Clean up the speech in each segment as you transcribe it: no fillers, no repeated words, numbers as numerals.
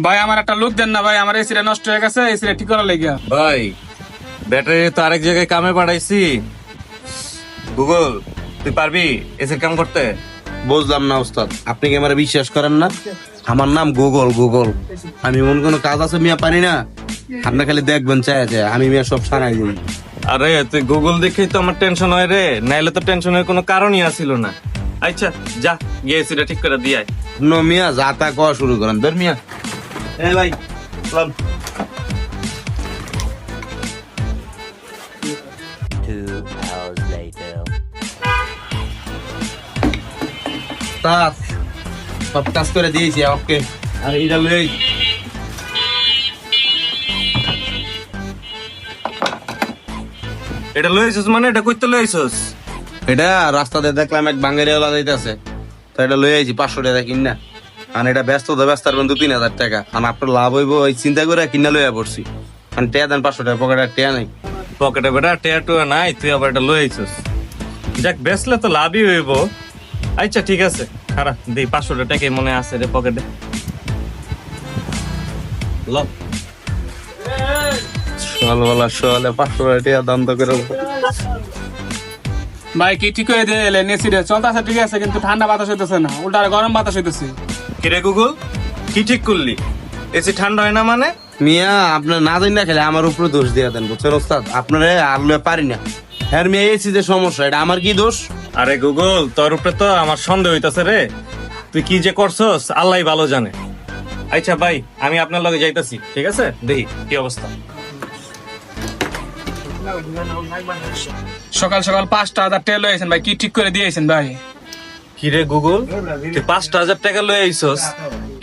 ভাই আমার একটা লোক দেন না ভাই, আমার এসিটা নষ্ট হয়ে গেছে, এসিটা ঠিক করার লেগে। ভাই ব্যাটারি তো আরেক জায়গায় কামে পাঠাইছি। গুগল, তুই পারবি এসির কাম করতে? বুঝলাম না ওস্তাদ, আপনি কি আমার বিশ্বাস করেন না? আমার নাম গুগল। গুগল আমি এমন কোনো কাজ আছে মিয়া পারি না? আপনি খালি দেখবেন চাই আমি মিয়া সব সারাই দিই। আরে তুই গুগল দেখেই তো আমার টেনশন হয় রে, নাইলে তো টেনশনের কোনো কারণই আসিল না। আচ্ছা যা গিয়ে এসিটা ঠিক করে দিয়ে আয়। নো মিয়া যা তা কওয়া শুরু করেন ধর মিয়া। এ ভাই চল। 2 hours later. ওস্তাদ সব কাজ করে দিয়েছি ওকে। আর এটা লই এটা লইছিস মানে এটা কইতে লইছিস? এটা রাস্তাতে দেখলাম এক বাঙালিওয়ালা যাইতেছে, তো এটা লই আইছি 500 টাকা কিনা। আর এটা ব্যস্ত তো ব্যস্ত আর 2-3 হাজার টাকা, আর আপনার লাভ হইব ওই চিন্তা করে কিনা লইয়া পড়ছি। মানে টেয়া দেন 500 টাকা, পকেটে টেয়া নাই। পকেটে বেটা টেটু নাই, তুই আবার এটা লইছিস। যাক বেচলে তো লাভই হইব। আচ্ছা ঠিক আছে, খারাপ দেই 500 টাকাই মনে আছে রে পকেটে। ল সকালবেলা সকালে 500 টাকা দাম তো করে। ভাই কি ঠিক করে দিয়ে এলেন? এসিটা চলতেছে ঠিক আছে, কিন্তু ঠান্ডা বাতাস হইতেছে না, উল্টা আরো গরম বাতাস হইতেছে। কিরে গুগল, কি ঠিক করলি? এসি ঠান্ডা হয় না মানে? মিয়া আপনার না জানি না খেলে আমার উপরে দোষ দিয়ে দেন, বুঝছেন ওস্তাদ? আপনারা আলুয়ে পারি না। হ্যাঁ মিয়া এসি যে সমস্যা, এটা আমার কি দোষ? আরে গুগল, তোর উপরে তো আমার সন্দেহ হইতাছে রে। তুই কি যে করছস আল্লাহই ভালো জানে। আচ্ছা ভাই আমি আপনার লগে যাইতাছি, ঠিক আছে? দেখি কি অবস্থা। সকাল সকাল 5,000 টাকা লয়েছেন ভাই, কি ঠিক করে দিয়েছেন ভাই? কিরে গুগল, তুই 5,000 টাকা লয়ে আইছস,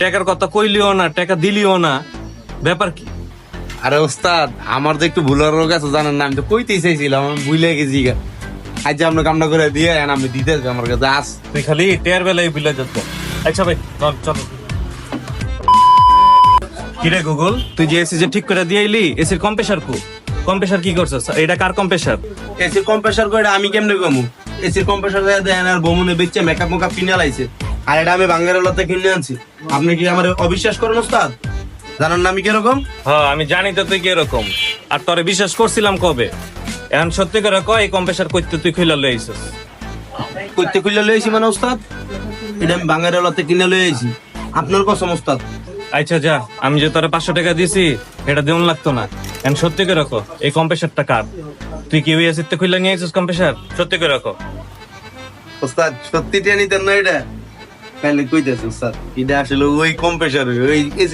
টাকার কথা কইলিও না, টাকা দিলিও না, ব্যাপার কি? আরে ওস্তাদ আমার তো একটু ভুলের রোগ আছে জানেন না, আমি তো কইতেই চাইছিলাম, আমি ভুলে গেছি গা। আজ যে আপনার কামটা করে দিয়ে আমি দিতে আমার কাছে আস। তুই খালি টের বেলায় বিলে যেত। আচ্ছা ভাই চল চল। কিরে গুগল, তুই যে এসি যে ঠিক করে দিয়ে আইলি, এসির কম্প্রেসার কম্প্রেসার কি করছস? এটা কার কম্প্রেসার? এসির কম্প্রেসার করে আমি কেমনে কমু? এসির কম্প্রেসার দেন আর বমুনে বেচছে মেকআপ মেকআপ কিনে লাইছে, আর এটা আমি বাঙ্গারেলাতে কিনে আনছি। আপনি কি আমার অবিশ্বাস করেন ওস্তাদ? জানেন না আমি কিরকম? হ্যাঁ আমি জানি তো তুই কি এরকম, আর তোরে বিশ্বাস করছিলাম কবে। এখন সত্যি করে কয় এই কম্প্রেসার কইতে তুই খুইলা লই আইছস? কইতে খুলে লইছি মানে ওস্তাদ, এটা আমি বাঙ্গারেলাতে কিনে লই আইছি। আপনার কসম ওস্তাদ। আচ্ছা যা, আমি যে তোরে 500 টাকা দিছি এটা দেউন লাগতো না। এখন সত্যি করে রাখো এই কম্প্রেসারটা কার? তুই কি ওই এসিতে খুইলা নিয়ে আইছস কম্প্রেসার? সত্যি করে রাখো। ওস্তাদ সত্যি টেনিতেন না এটা? তাহলে কইতেছে ওস্তাদ এটা আসলে ওই কম্প্রেসার ওই এসি